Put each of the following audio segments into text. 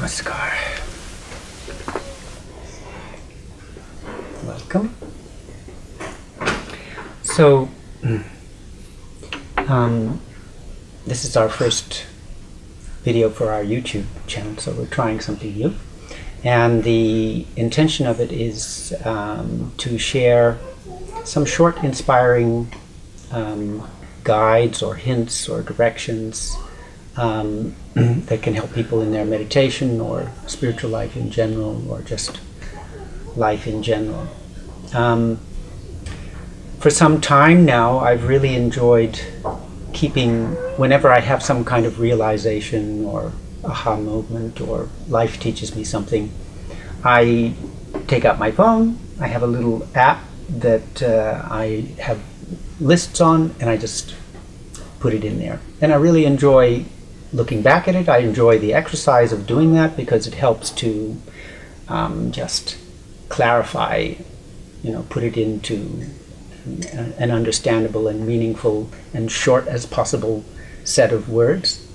Namaskar. Welcome. So, this is our first video for our YouTube channel, so we're trying something new. And the intention of it is to share some short, inspiring guides or hints or directions that can help people in their meditation or spiritual life in general, or just life in general. For some time now, I've really enjoyed whenever I have some kind of realization or aha moment or life teaches me something, I take out my phone. I have a little app that I have lists on, and I just put it in there. And I really enjoy looking back at it. I enjoy the exercise of doing that because it helps to just clarify, put it into an understandable and meaningful and short as possible set of words.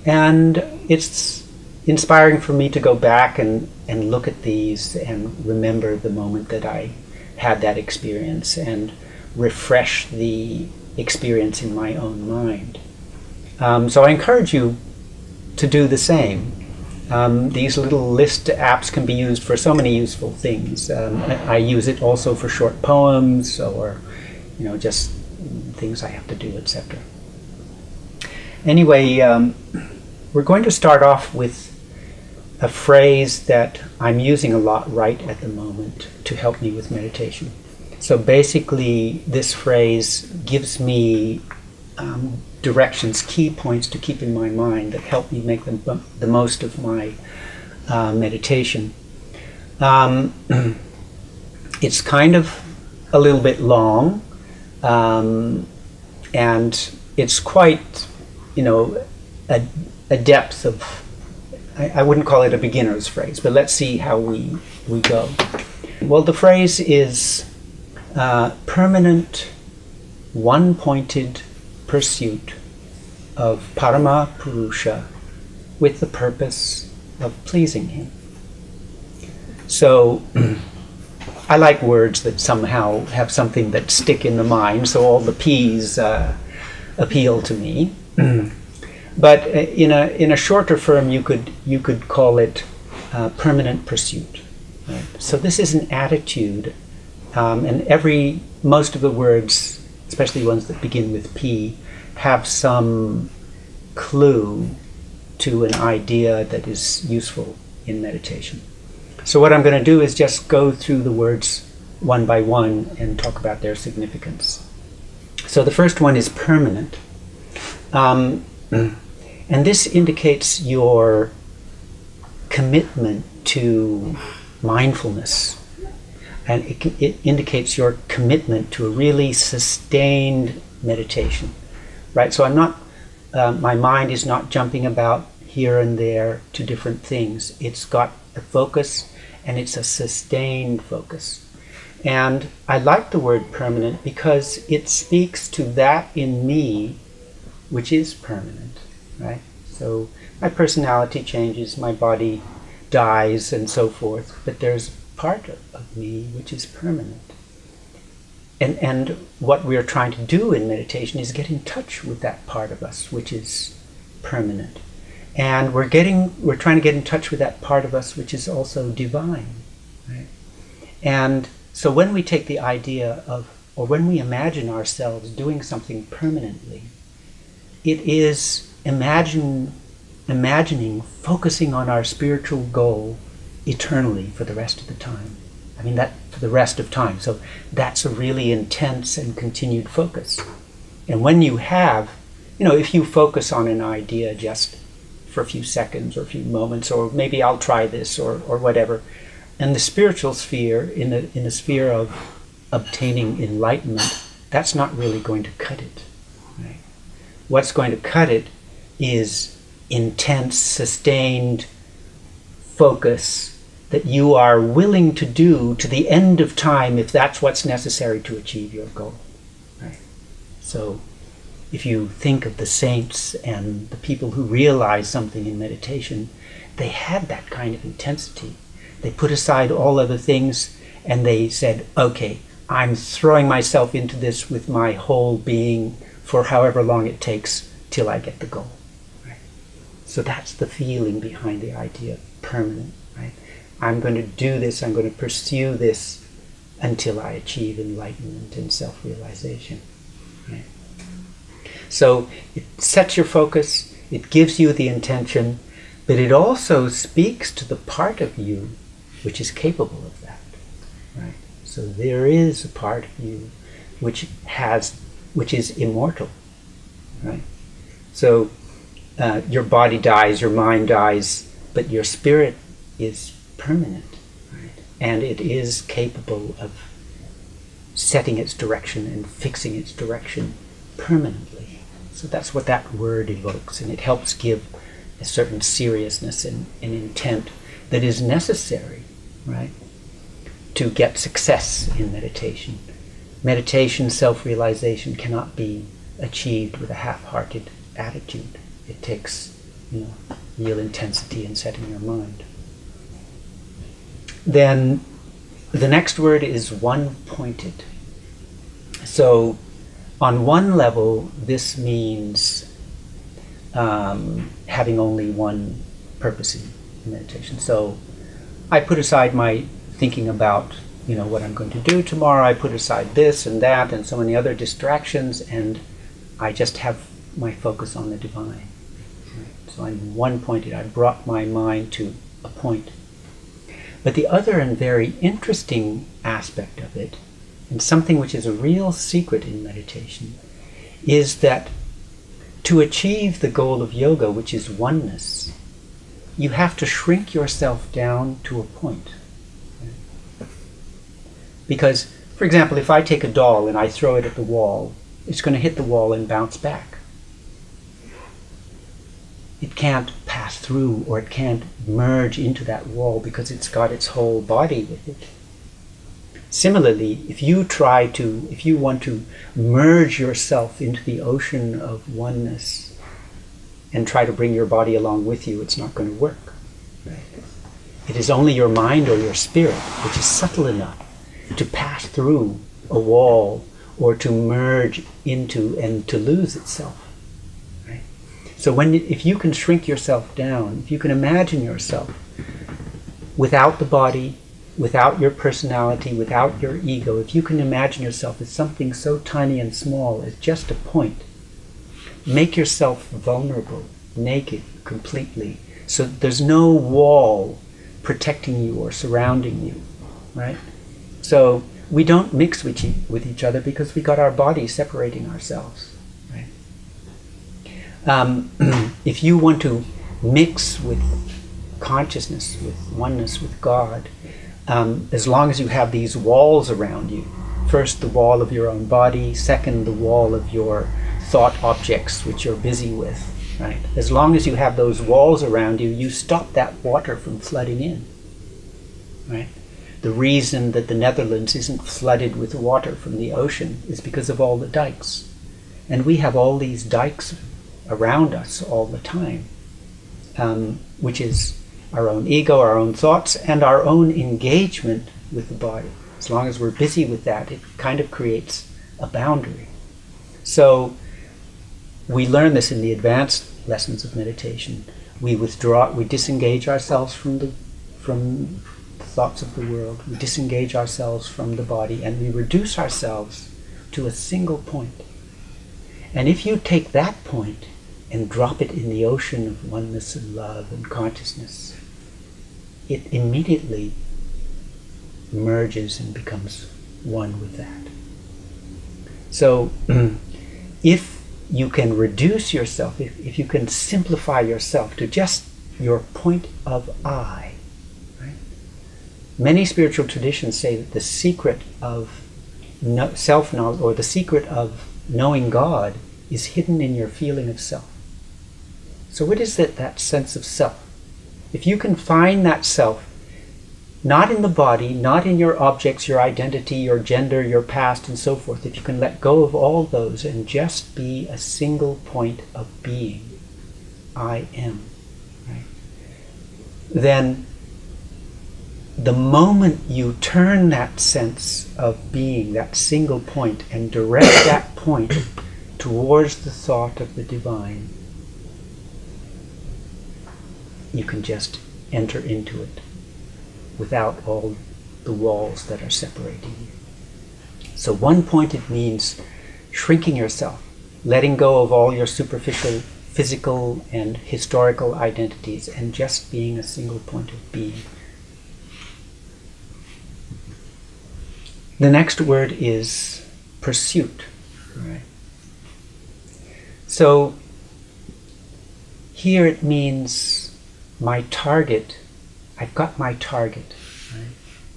And it's inspiring for me to go back and look at these and remember the moment that I had that experience and refresh the experience in my own mind. So I encourage you to do the same. These little list apps can be used for so many useful things. I use it also for short poems or just things I have to do, etc. Anyway, we're going to start off with a phrase that I'm using a lot right at the moment to help me with meditation. So basically, this phrase gives me directions, key points to keep in my mind that help me make the most of my meditation. It's kind of a little bit long, and it's quite, a depth of, I wouldn't call it a beginner's phrase, but let's see how we go. Well, the phrase is permanent, one-pointed pursuit of Parama Purus'a with the purpose of pleasing him. So I like words that somehow have something that stick in the mind, so all the P's appeal to me. But in a shorter form, you could call it permanent pursuit. Right? So this is an attitude, and most of the words, especially ones that begin with P, have some clue to an idea that is useful in meditation. So what I'm going to do is just go through the words one by one and talk about their significance. So the first one is permanent. And this indicates your commitment to mindfulness. And it indicates your commitment to a really sustained meditation. Right? So my mind is not jumping about here and there to different things. It's got a focus, and it's a sustained focus. And I like the word permanent because it speaks to that in me which is permanent, right? So my personality changes, my body dies, and so forth, but there's part of me which is permanent. And what we're trying to do in meditation is get in touch with that part of us which is permanent. And we're trying to get in touch with that part of us which is also divine, right? And so when we take the idea of, or when we imagine ourselves doing something permanently, it is imagining focusing on our spiritual goal eternally for the rest of the time. I mean, that for the rest of time. So that's a really intense and continued focus. And when you have, if you focus on an idea just for a few seconds or a few moments, or maybe I'll try this or whatever, and the spiritual sphere, in the sphere of obtaining enlightenment, that's not really going to cut it. Right? What's going to cut it is intense, sustained focus that you are willing to do to the end of time if that's what's necessary to achieve your goal. Right? So if you think of the saints and the people who realize something in meditation, they had that kind of intensity. They put aside all other things and they said, okay, I'm throwing myself into this with my whole being for however long it takes till I get the goal. Right? So that's the feeling behind the idea of permanent. Right? I'm going to do this, I'm going to pursue this until I achieve enlightenment and self-realization. Right? So it sets your focus, it gives you the intention, but it also speaks to the part of you which is capable of that. Right? So there is a part of you which is immortal. Right? So your body dies, your mind dies, but your spirit is permanent. Right? And it is capable of setting its direction and fixing its direction permanently. So that's what that word evokes, and it helps give a certain seriousness and intent that is necessary, right, to get success in meditation. Meditation, self-realization cannot be achieved with a half-hearted attitude. It takes, real intensity in setting your mind. Then the next word is one-pointed. So on one level, this means having only one purpose in meditation. So I put aside my thinking about what I'm going to do tomorrow. I put aside this and that and so many other distractions, and I just have my focus on the divine. Right? So I'm one-pointed. I brought my mind to a point. But the other and very interesting aspect of it, and something which is a real secret in meditation, is that to achieve the goal of yoga, which is oneness, you have to shrink yourself down to a point. Because, for example, if I take a doll and I throw it at the wall, it's going to hit the wall and bounce back. It can't pass through, or it can't merge into that wall because it's got its whole body with it. Similarly, if you want to merge yourself into the ocean of oneness and try to bring your body along with you, it's not going to work. Right? It is only your mind or your spirit which is subtle enough to pass through a wall or to merge into and to lose itself. Right? So if you can shrink yourself down, if you can imagine yourself without the body, without your personality, without your ego, if you can imagine yourself as something so tiny and small as just a point, make yourself vulnerable, naked, completely, so there's no wall protecting you or surrounding you, right? So we don't mix with each other because we got our bodies separating ourselves, right? If you want to mix with consciousness, with oneness, with God, as long as you have these walls around you, first the wall of your own body, second the wall of your thought objects which you're busy with, right? As long as you have those walls around you, you stop that water from flooding in, right? The reason that the Netherlands isn't flooded with water from the ocean is because of all the dikes. And we have all these dikes around us all the time, which is our own ego, our own thoughts, and our own engagement with the body. As long as we're busy with that, it kind of creates a boundary. So we learn this in the advanced lessons of meditation. We disengage ourselves from the thoughts of the world. We disengage ourselves from the body, and we reduce ourselves to a single point. And if you take that point and drop it in the ocean of oneness and love and consciousness, it immediately merges and becomes one with that. So if you can reduce yourself, if you can simplify yourself to just your point of I, right? Many spiritual traditions say that the secret of self-knowledge, or the secret of knowing God, is hidden in your feeling of self. So what is it, that sense of self? If you can find that self, not in the body, not in your objects, your identity, your gender, your past, and so forth, if you can let go of all those and just be a single point of being, I am, right? then the moment you turn that sense of being, that single point, and direct that point towards the thought of the divine, you can just enter into it without all the walls that are separating you. So one-pointed means shrinking yourself, letting go of all your superficial, physical, and historical identities, and just being a single point of being. The next word is pursuit. Right? So here it means my target. I've got my target. Right?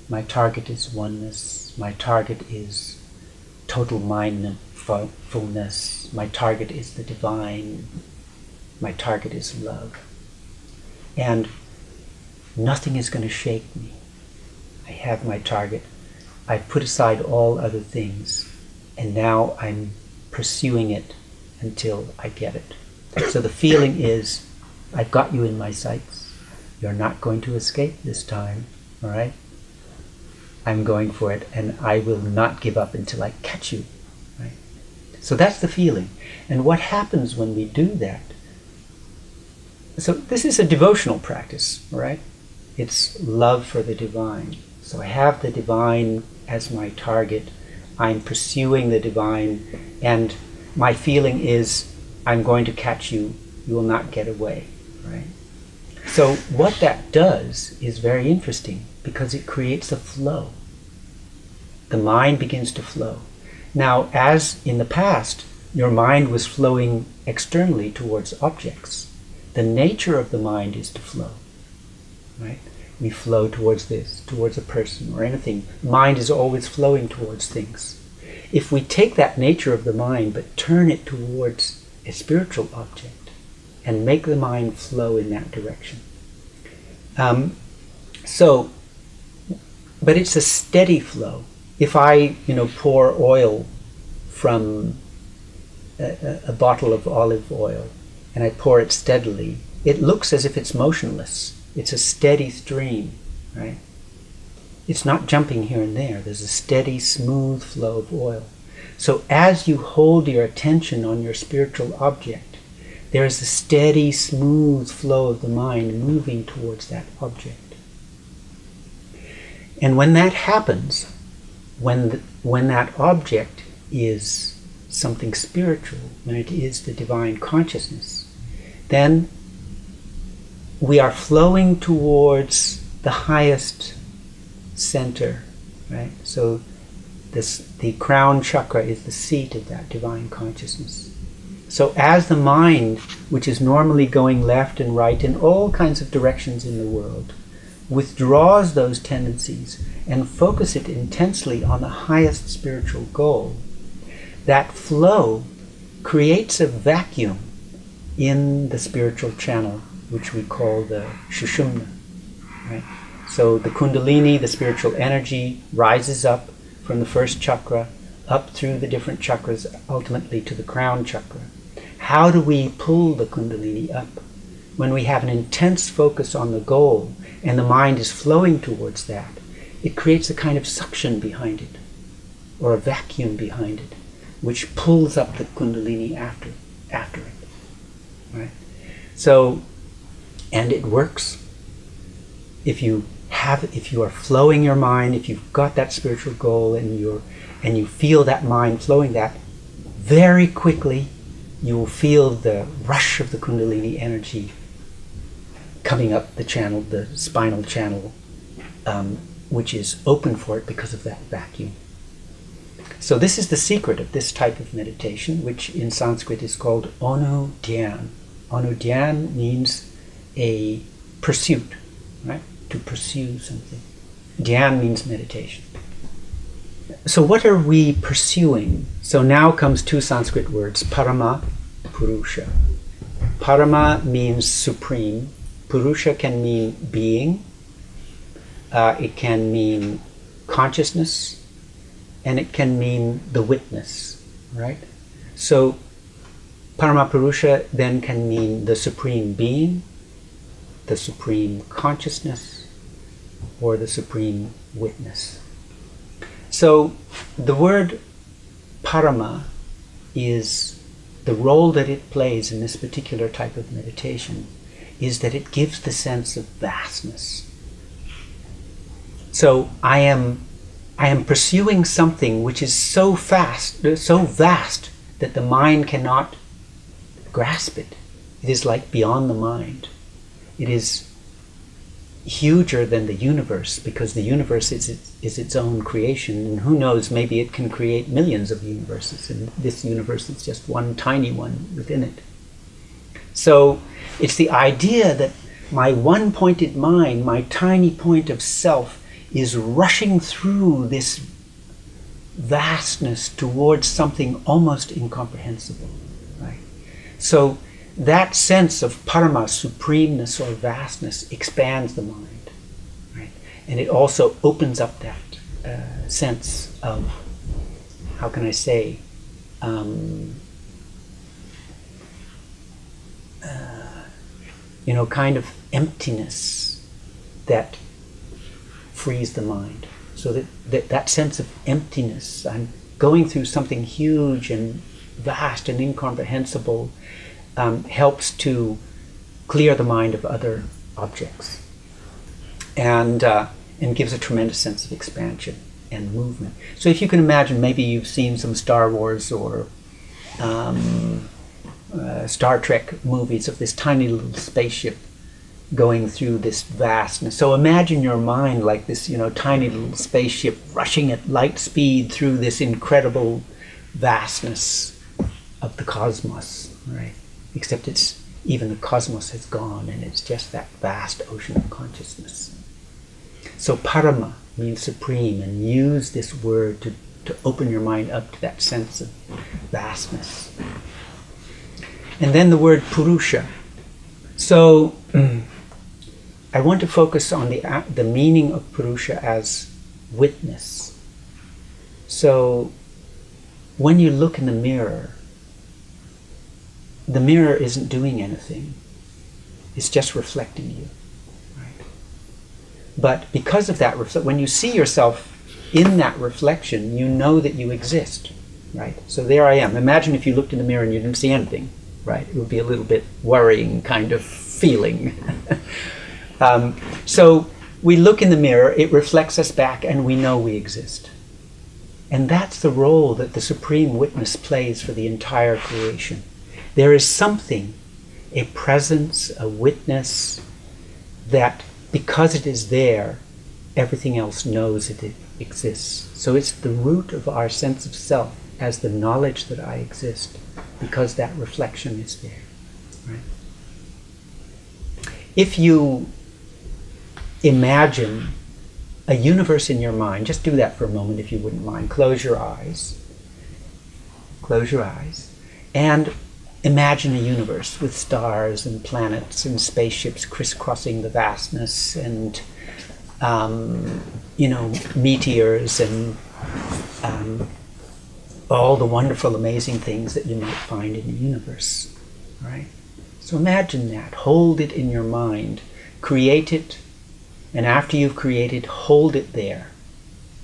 My target is oneness. My target is total mindfulness. My target is the divine. My target is love. And nothing is going to shake me. I have my target. I've put aside all other things, and now I'm pursuing it until I get it. So the feeling is, I've got you in my sights. You're not going to escape this time, all right? I'm going for it, and I will not give up until I catch you, right? So that's the feeling. And what happens when we do that? So this is a devotional practice, all right? It's love for the divine. So I have the divine as my target. I'm pursuing the divine, and my feeling is, I'm going to catch you. You will not get away, right? So what that does is very interesting, because it creates a flow. The mind begins to flow. Now, as in the past, your mind was flowing externally towards objects. The nature of the mind is to flow, right? We flow towards this, towards a person or anything. Mind is always flowing towards things. If we take that nature of the mind but turn it towards a spiritual object and make the mind flow in that direction. But it's a steady flow. If I, pour oil from a bottle of olive oil and I pour it steadily, it looks as if it's motionless. It's a steady stream, right? It's not jumping here and there. There's a steady, smooth flow of oil. So as you hold your attention on your spiritual object, there is a steady, smooth flow of the mind moving towards that object. And when that happens, when that object is something spiritual, when it is the divine consciousness, then we are flowing towards the highest center, right? So the crown chakra is the seat of that divine consciousness. So as the mind, which is normally going left and right in all kinds of directions in the world, withdraws those tendencies and focus it intensely on the highest spiritual goal, that flow creates a vacuum in the spiritual channel, which we call the Shushumna, right? So the Kundalini, the spiritual energy, rises up from the first chakra, up through the different chakras, ultimately to the crown chakra. How do we pull the Kundalini up? When we have an intense focus on the goal, and the mind is flowing towards that, it creates a kind of suction behind it, or a vacuum behind it, which pulls up the Kundalini after it, right? So, and it works. If you are flowing your mind, if you've got that spiritual goal and you feel that mind flowing that, very quickly you will feel the rush of the Kundalini energy coming up the channel, the spinal channel, which is open for it because of that vacuum. So this is the secret of this type of meditation, which in Sanskrit is called Onu Dhyan. Onu Dhyan means a pursuit, right? To pursue something. Dhyan means meditation. So what are we pursuing? So now comes two Sanskrit words, Parama Purus'a. Parama means supreme. Purusha can mean being. It can mean consciousness. And it can mean the witness, right? So Parama Purus'a then can mean the supreme being. the supreme consciousness or the supreme witness. So the word Parama is the role that it plays in this particular type of meditation is that it gives the sense of vastness. So I am pursuing something which is so vast that the mind cannot grasp it. It is like beyond the mind. It is huger than the universe, because the universe is its own creation, and who knows, maybe it can create millions of universes, and this universe is just one tiny one within it. So it's the idea that my one-pointed mind, my tiny point of self, is rushing through this vastness towards something almost incomprehensible, right? So that sense of Parama, supremeness or vastness, expands the mind, right? And it also opens up that sense of, how can I say, kind of emptiness that frees the mind. So that sense of emptiness, I'm going through something huge and vast and incomprehensible, helps to clear the mind of other objects, and gives a tremendous sense of expansion and movement. So if you can imagine, maybe you've seen some Star Wars or Star Trek movies of this tiny little spaceship going through this vastness. So imagine your mind like this, tiny little spaceship rushing at light speed through this incredible vastness of the cosmos, right? Except even the cosmos has gone, and it's just that vast ocean of consciousness. So Parama means supreme, and use this word to open your mind up to that sense of vastness. And then the word Purusha. So I want to focus on the meaning of Purusha as witness. So when you look in the mirror isn't doing anything. It's just reflecting you. Right? But because of that, when you see yourself in that reflection, you know that you exist. Right? So there I am. Imagine if you looked in the mirror and you didn't see anything. Right? It would be a little bit worrying kind of feeling. So we look in the mirror, it reflects us back, and we know we exist. And that's the role that the Supreme Witness plays for the entire creation. There is something, a presence, a witness, that because it is there, everything else knows that it exists. So it's the root of our sense of self as the knowledge that I exist, because that reflection is there. Right? If you imagine a universe in your mind, just do that for a moment if you wouldn't mind. Close your eyes. Close your eyes. And imagine a universe with stars and planets and spaceships crisscrossing the vastness, and meteors and all the wonderful, amazing things that you might find in the universe. Right? So imagine that. Hold it in your mind. Create it. And after you've created, hold it there.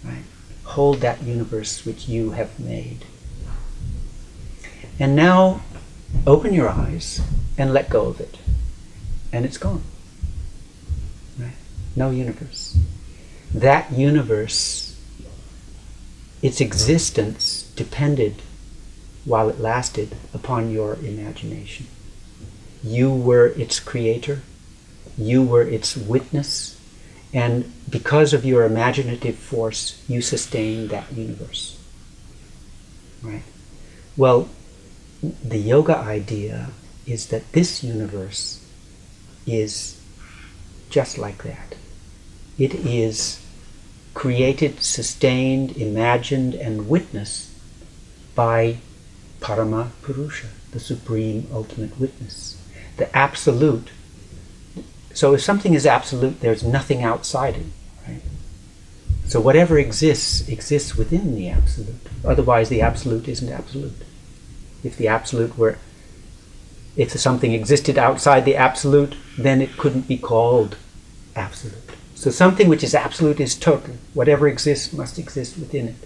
Right? Hold that universe which you have made. And now open your eyes and let go of it. And it's gone. Right? No universe. That universe, its existence depended, while it lasted, upon your imagination. You were its creator. You were its witness. And because of your imaginative force, you sustained that universe. Right? Well, the yoga idea is that this universe is just like that. It is created, sustained, imagined, and witnessed by Parama Purus'a, the Supreme Ultimate Witness, the Absolute. So if something is absolute, there's nothing outside it. Right? So whatever exists, exists within the Absolute. Otherwise, the Absolute isn't absolute. If the Absolute were If something existed outside the absolute, then it couldn't be called absolute. So something which is absolute is total. Whatever exists must exist within it.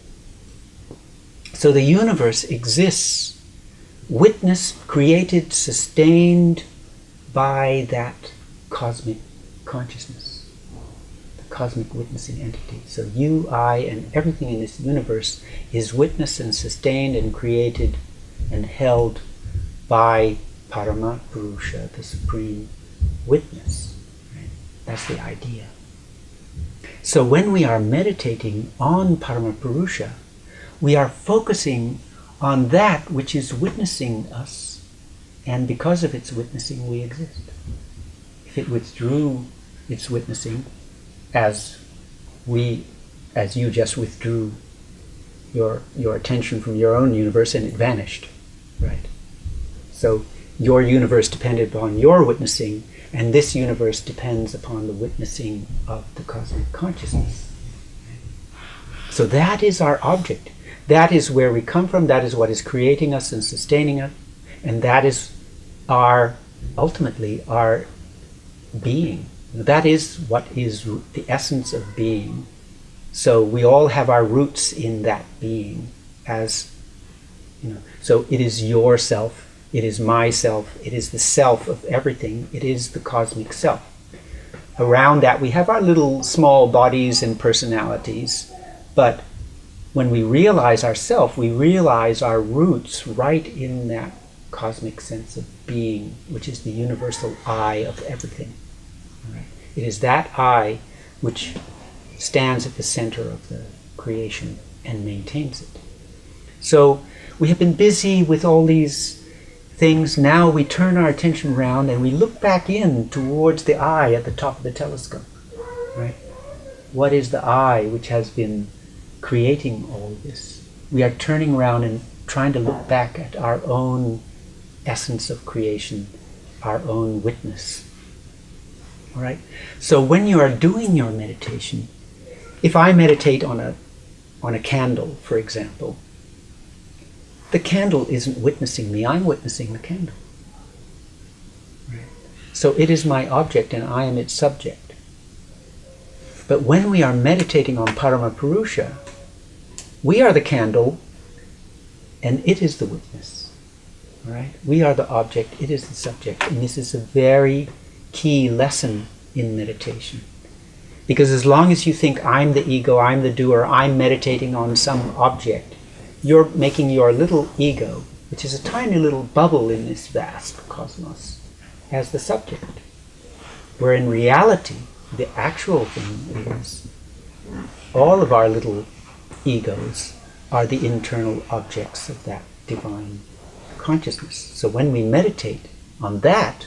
So the universe exists, witnessed, created, sustained by that cosmic consciousness, the cosmic witnessing entity. So you, I, and everything in this universe is witnessed and sustained and created and held by Parama Purus'a, the supreme witness. Right? That's the idea. So when we are meditating on Parama Purus'a, we are focusing on that which is witnessing us, and because of its witnessing, we exist. If it withdrew its witnessing, as you just withdrew your attention from your own universe and it vanished, right? So your universe depended upon your witnessing, and this universe depends upon the witnessing of the cosmic consciousness. So that is our object. That is where we come from. That is what is creating us and sustaining us. And that is ultimately our being. That is what is the essence of being. So we all have our roots in that being. So it is your self. It is myself. It is the self of everything. It is the cosmic self. Around that we have our little small bodies and personalities, but when we realize ourself, we realize our roots right in that cosmic sense of being, which is the universal I of everything. Right? It is that I which stands at the center of the creation and maintains it. So we have been busy with all these things. Now we turn our attention around and we look back in towards the eye at the top of the telescope. Right? What is the eye which has been creating all this? We are turning around and trying to look back at our own essence of creation, our own witness. All right? So when you are doing your meditation, if I meditate on a candle, for example, the candle isn't witnessing me, I'm witnessing the candle. Right? So it is my object and I am its subject. But when we are meditating on Parama Purus'a, we are the candle and it is the witness. Right? We are the object, it is the subject. And this is a very key lesson in meditation. Because as long as you think I'm the ego, I'm the doer, I'm meditating on some object, you're making your little ego, which is a tiny little bubble in this vast cosmos, as the subject. Where in reality, the actual thing is all of our little egos are the internal objects of that divine consciousness. So when we meditate on that,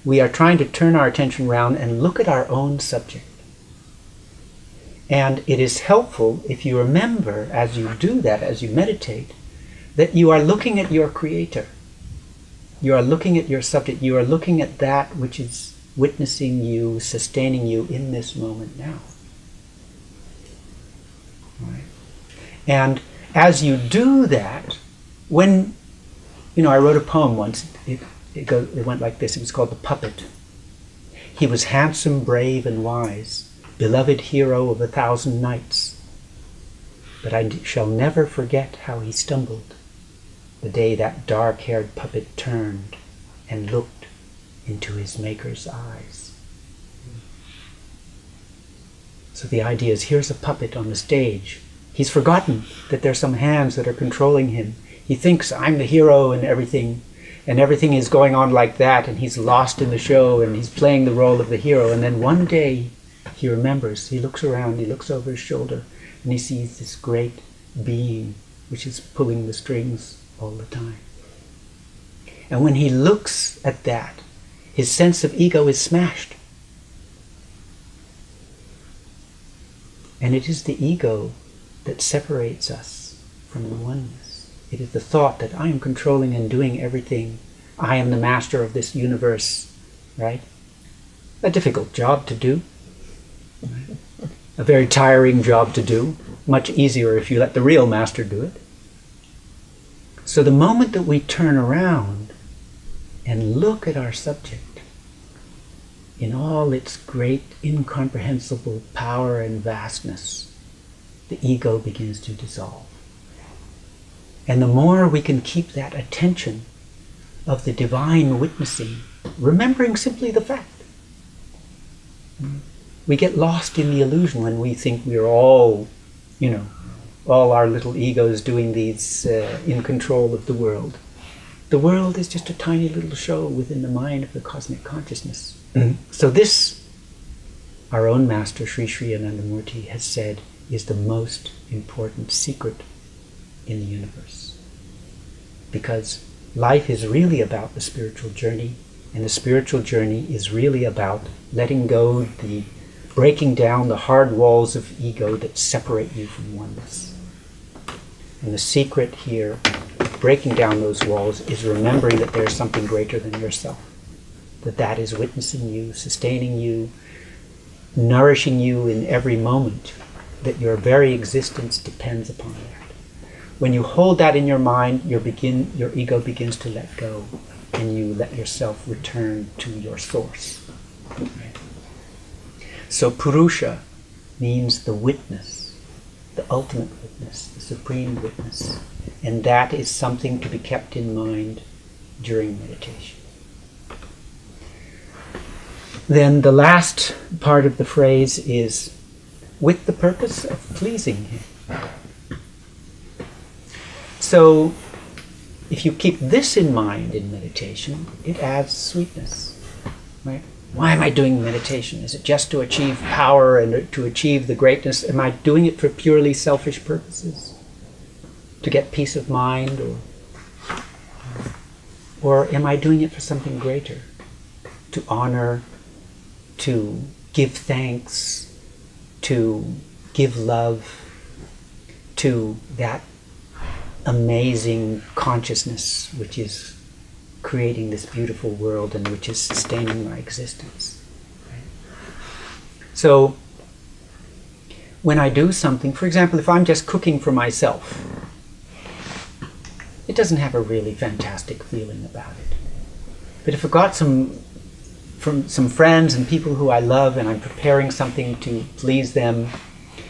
we are trying to turn our attention around and look at our own subject. And it is helpful if you remember, as you do that, as you meditate, that you are looking at your creator. You are looking at your subject. You are looking at that which is witnessing you, sustaining you in this moment now. Right? And as you do that, when, I wrote a poem once, it went like this. It was called The Puppet. He was handsome, brave, and wise, beloved hero of 1,000 knights. But I shall never forget how he stumbled the day that dark-haired puppet turned and looked into his maker's eyes. So the idea is, here's a puppet on the stage. He's forgotten that there's some hands that are controlling him. He thinks, I'm the hero and everything is going on like that, and he's lost in the show, and he's playing the role of the hero. And then one day, he remembers, he looks around, he looks over his shoulder, and he sees this great being which is pulling the strings all the time. And when he looks at that, his sense of ego is smashed. And it is the ego that separates us from the oneness. It is the thought that I am controlling and doing everything. I am the master of this universe, right? A difficult job to do. A very tiring job to do. Much easier if you let the real master do it. So the moment that we turn around and look at our subject in all its great incomprehensible power and vastness, the ego begins to dissolve. And the more we can keep that attention of the divine witnessing, remembering simply the fact. We get lost in the illusion when we think we're all, all our little egos doing these in control of the world. The world is just a tiny little show within the mind of the cosmic consciousness. So this, our own master, Sri Sri Anandamurti, has said, is the most important secret in the universe. Because life is really about the spiritual journey, and the spiritual journey is really about letting go, breaking down the hard walls of ego that separate you from oneness. And the secret here, breaking down those walls, is remembering that there's something greater than yourself. That is witnessing you, sustaining you, nourishing you in every moment, that your very existence depends upon that. When you hold that in your mind, your ego begins to let go, and you let yourself return to your source. Right? So Purusha means the witness, the ultimate witness, the supreme witness, and that is something to be kept in mind during meditation. Then the last part of the phrase is, with the purpose of pleasing him. So, if you keep this in mind in meditation, it adds sweetness. Right? Why am I doing meditation? Is it just to achieve power and to achieve the greatness? Am I doing it for purely selfish purposes? To get peace of mind? Or am I doing it for something greater? To honor, to give thanks, to give love to that amazing consciousness which is creating this beautiful world and which is sustaining my existence. Right? So when I do something, for example, if I'm just cooking for myself, it doesn't have a really fantastic feeling about it. But if I've got some friends and people who I love and I'm preparing something to please them,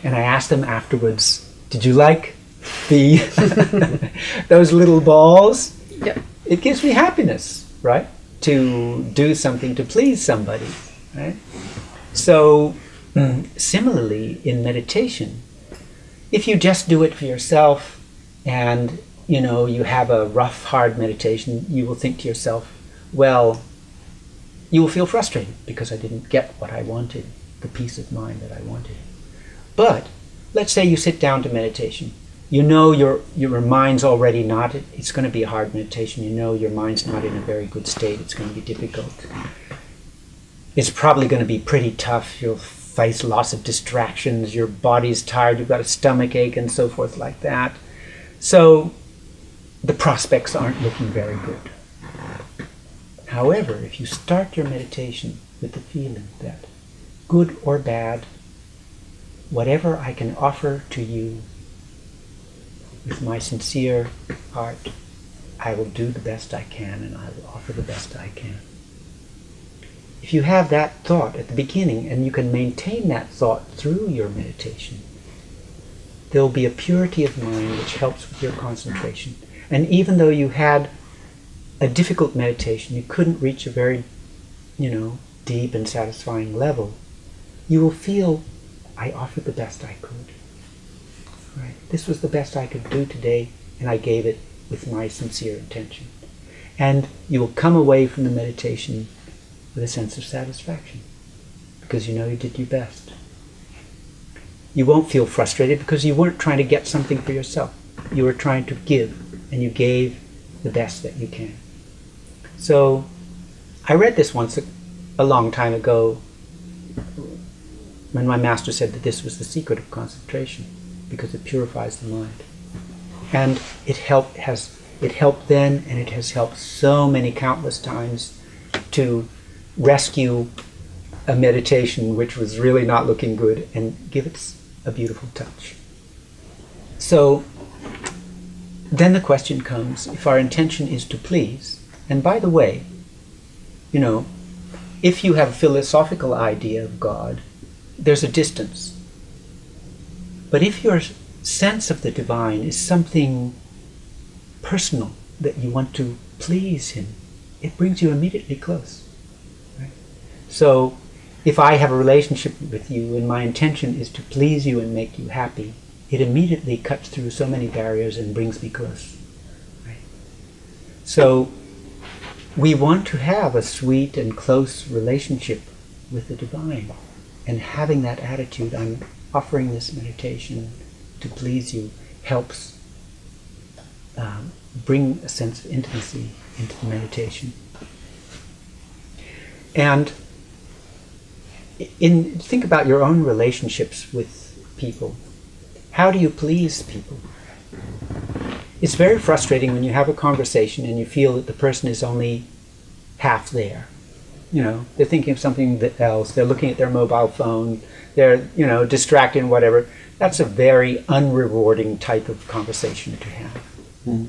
and I ask them afterwards, did you like those little balls? Yep. It gives me happiness, right? To do something to please somebody, right? So similarly in meditation, if you just do it for yourself and you have a rough, hard meditation, you will think to yourself, well, you will feel frustrated because I didn't get what I wanted, the peace of mind that I wanted. But let's say you sit down to meditation. You know your mind's already not, it's going to be a hard meditation. You know your mind's not in a very good state. It's going to be difficult. It's probably going to be pretty tough. You'll face lots of distractions. Your body's tired. You've got a stomach ache and so forth like that. So the prospects aren't looking very good. However, if you start your meditation with the feeling that good or bad, whatever I can offer to you with my sincere heart, I will do the best I can and I will offer the best I can. If you have that thought at the beginning and you can maintain that thought through your meditation, there will be a purity of mind which helps with your concentration. And even though you had a difficult meditation, you couldn't reach a very, deep and satisfying level, you will feel, I offered the best I could. Right? This was the best I could do today, and I gave it with my sincere intention. And you will come away from the meditation with a sense of satisfaction, because you know you did your best. You won't feel frustrated because you weren't trying to get something for yourself. You were trying to give, and you gave the best that you can. So, I read this once a long time ago when my master said that this was the secret of concentration, because it purifies the mind. And it helped then, and it has helped so many countless times to rescue a meditation which was really not looking good and give it a beautiful touch. So then the question comes, if our intention is to please, and by the way, you know, if you have a philosophical idea of God, there's a distance. But if your sense of the divine is something personal, that you want to please him, it brings you immediately close. Right? So if I have a relationship with you and my intention is to please you and make you happy, it immediately cuts through so many barriers and brings me close. Right? So we want to have a sweet and close relationship with the divine. And having that attitude, I'm offering this meditation to please you, helps bring a sense of intimacy into the meditation. And think about your own relationships with people. How do you please people? It's very frustrating when you have a conversation and you feel that the person is only half there. You know, they're thinking of something else, they're looking at their mobile phone, they're, you know, distracted and whatever. That's a very unrewarding type of conversation to have. Mm.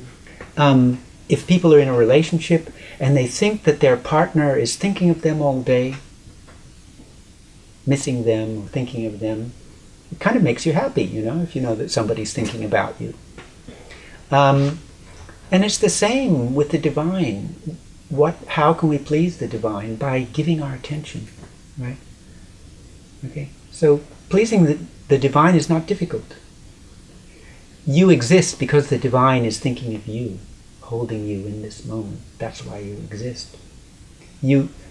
If people are in a relationship and they think that their partner is thinking of them all day, missing them or thinking of them, it kind of makes you happy, you know, if you know that somebody's thinking about you. And it's the same with the divine. How can we please the divine? By giving our attention, right? Okay, so pleasing the divine is not difficult. You exist because the divine is thinking of you, holding you in this moment. That's why you exist.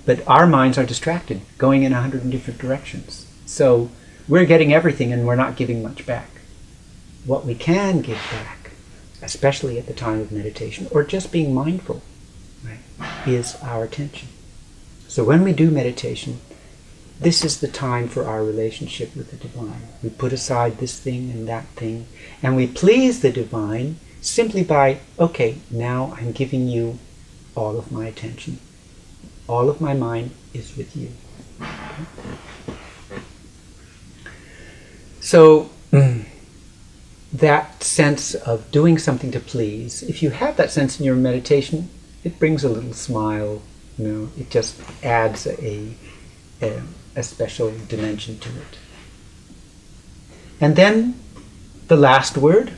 But our minds are distracted, going in 100 different directions. So we're getting everything and we're not giving much back. What we can give back, especially at the time of meditation, or just being mindful, right, is our attention. So when we do meditation, this is the time for our relationship with the divine. We put aside this thing and that thing, and we please the divine simply by, okay, now I'm giving you all of my attention. All of my mind is with you. Okay? So that sense of doing something to please, if you have that sense in your meditation, it brings a little smile, you know, it just adds a special dimension to it. And then the last word,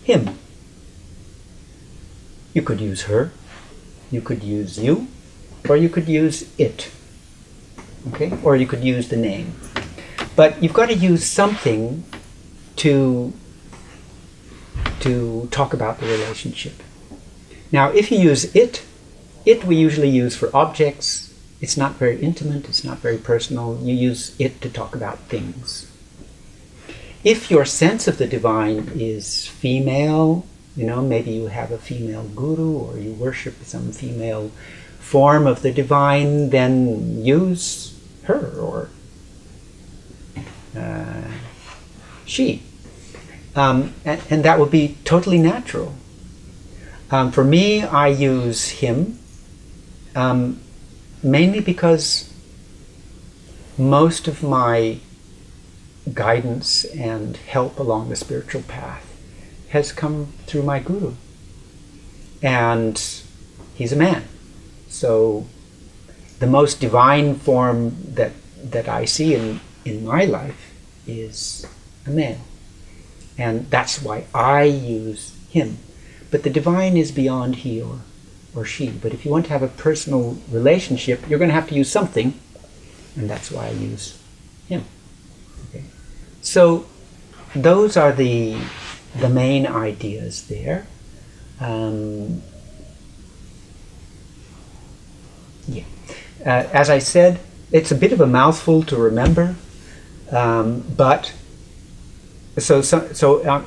him. You could use her, you could use you, or you could use it. Okay? Or you could use the name. But you've got to use something to talk about the relationship. Now, if you use it we usually use for objects. It's not very intimate, it's not very personal. You use it to talk about things. If your sense of the divine is female, you know, maybe you have a female guru or you worship some female form of the divine, then use her or she. And that would be totally natural. For me, I use him, mainly because most of my guidance and help along the spiritual path has come through my guru. And he's a man. So the most divine form that I see in my life is a man. And that's why I use him. But the divine is beyond he or she. But if you want to have a personal relationship, you're going to have to use something, and that's why I use him. Okay. So those are the main ideas there. As I said, it's a bit of a mouthful to remember, but so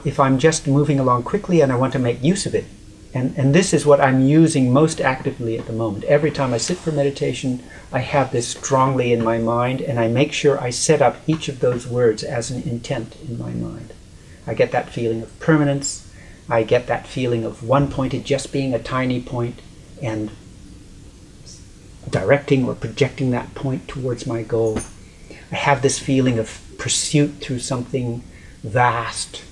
if I'm just moving along quickly and I want to make use of it, and this is what I'm using most actively at the moment. Every time I sit for meditation, I have this strongly in my mind, and I make sure I set up each of those words as an intent in my mind. I get that feeling of permanence. I get that feeling of one pointed just being a tiny point and directing or projecting that point towards my goal. I have this feeling of pursuit through something vast.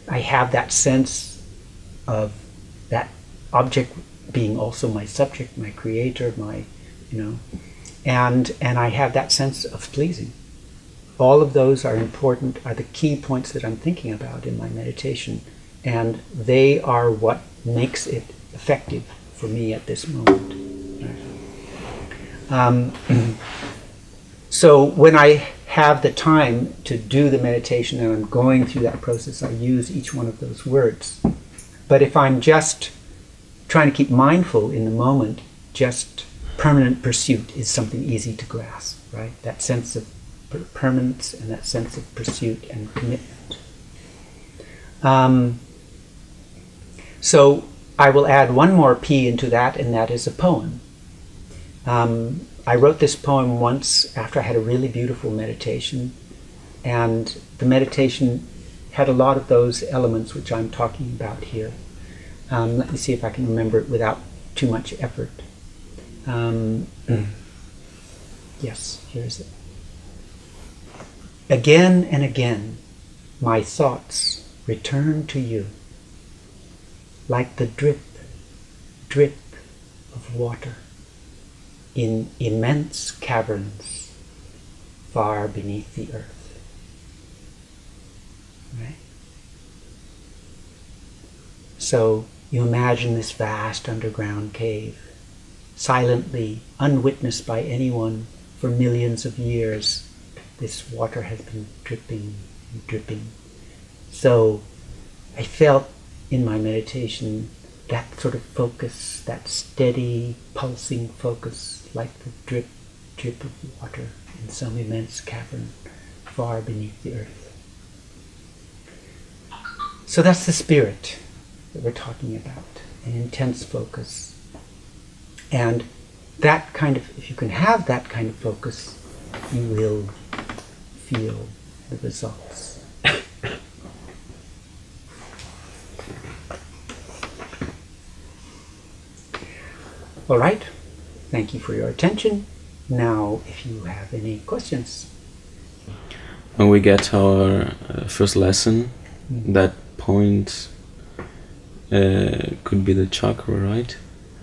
I have that sense of that object being also my subject, my creator, my you know, and I have that sense of pleasing. All of those are important, are the key points that I'm thinking about in my meditation, and they are what makes it effective for me at this moment. So when I have the time to do the meditation and I'm going through that process, I use each one of those words. But if I'm just trying to keep mindful in the moment, just permanent pursuit is something easy to grasp, right? That sense of permanence and that sense of pursuit and commitment. So I will add one more P into that, and that is a poem. I wrote this poem once after I had a really beautiful meditation, and the meditation had a lot of those elements which I'm talking about here. Let me see if I can remember it without too much effort. Yes, here is it. Again and again, my thoughts return to you, like the drip, drip of water in immense caverns far beneath the earth. Right? So you imagine this vast underground cave, silently, unwitnessed by anyone for millions of years. This water has been dripping and dripping. So I felt in my meditation that sort of focus, that steady, pulsing focus, like the drip, drip of water in some immense cavern far beneath the earth. So that's the spirit that we're talking about, an intense focus. And that kind of, if you can have that kind of focus, you will feel the results. All right, thank you for your attention. Now, if you have any questions. When we get our first lesson, that point could be the chakra, right?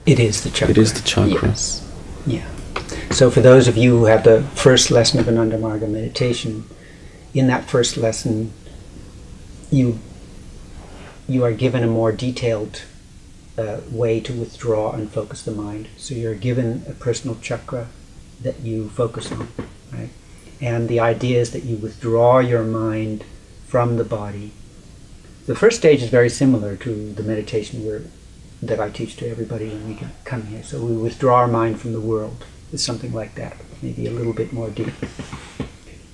It is the chakra. It is the chakra. Yes. Yeah. So for those of you who have the first lesson of Ananda Marga meditation, in that first lesson, you are given a more detailed way to withdraw and focus the mind. So you're given a personal chakra that you focus on, right? And the idea is that you withdraw your mind from the body. The first stage is very similar to the meditation that I teach to everybody when we come here. So we withdraw our mind from the world. It's something like that, maybe a little bit more deep.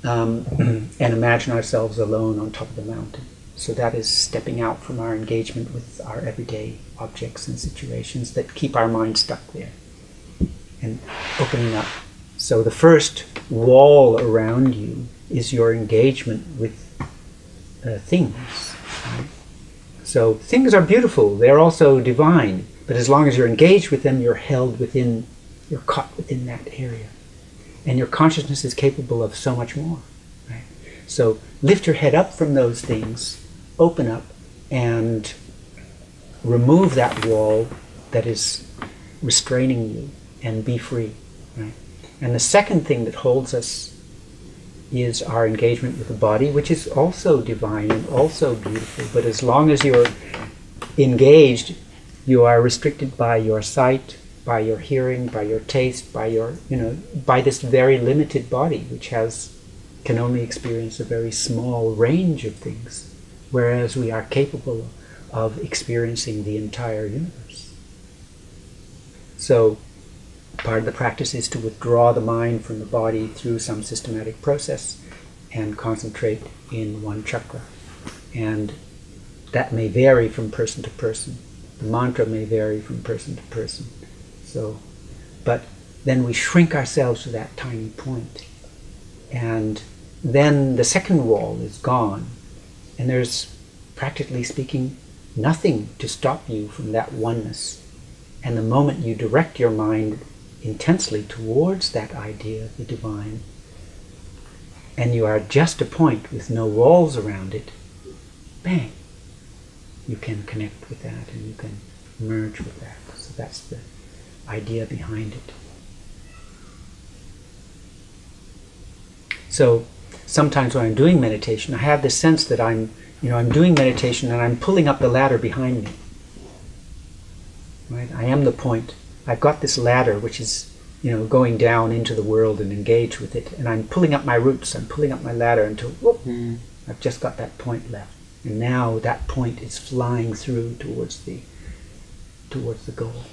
And imagine ourselves alone on top of the mountain. So that is stepping out from our engagement with our everyday objects and situations that keep our mind stuck there and opening up. So the first wall around you is your engagement with things. Right? So things are beautiful, they're also divine, but as long as you're engaged with them, you're caught within that area. And your consciousness is capable of so much more. Right? So lift your head up from those things, open up, and remove that wall that is restraining you, and be free. Right? And the second thing that holds us is our engagement with the body, which is also divine and also beautiful. But as long as you're engaged, you are restricted by your sight, by your hearing, by your taste, by your, by this very limited body, which can only experience a very small range of things, whereas we are capable of experiencing the entire universe. So part of the practice is to withdraw the mind from the body through some systematic process and concentrate in one chakra. And that may vary from person to person. The mantra may vary from person to person. But then we shrink ourselves to that tiny point. And then the second wall is gone. And there's, practically speaking, nothing to stop you from that oneness. And the moment you direct your mind intensely towards that idea of the divine, and you are just a point with no walls around it, bang, you can connect with that and you can merge with that. So that's the idea behind it. So sometimes when I'm doing meditation, I have this sense that I'm doing meditation and I'm pulling up the ladder behind me. Right? I am the point. I've got this ladder which is, going down into the world and engage with it, and I'm pulling up my roots. I'm pulling up my ladder until whoop, I've just got that point left, and now that point is flying through towards the goal.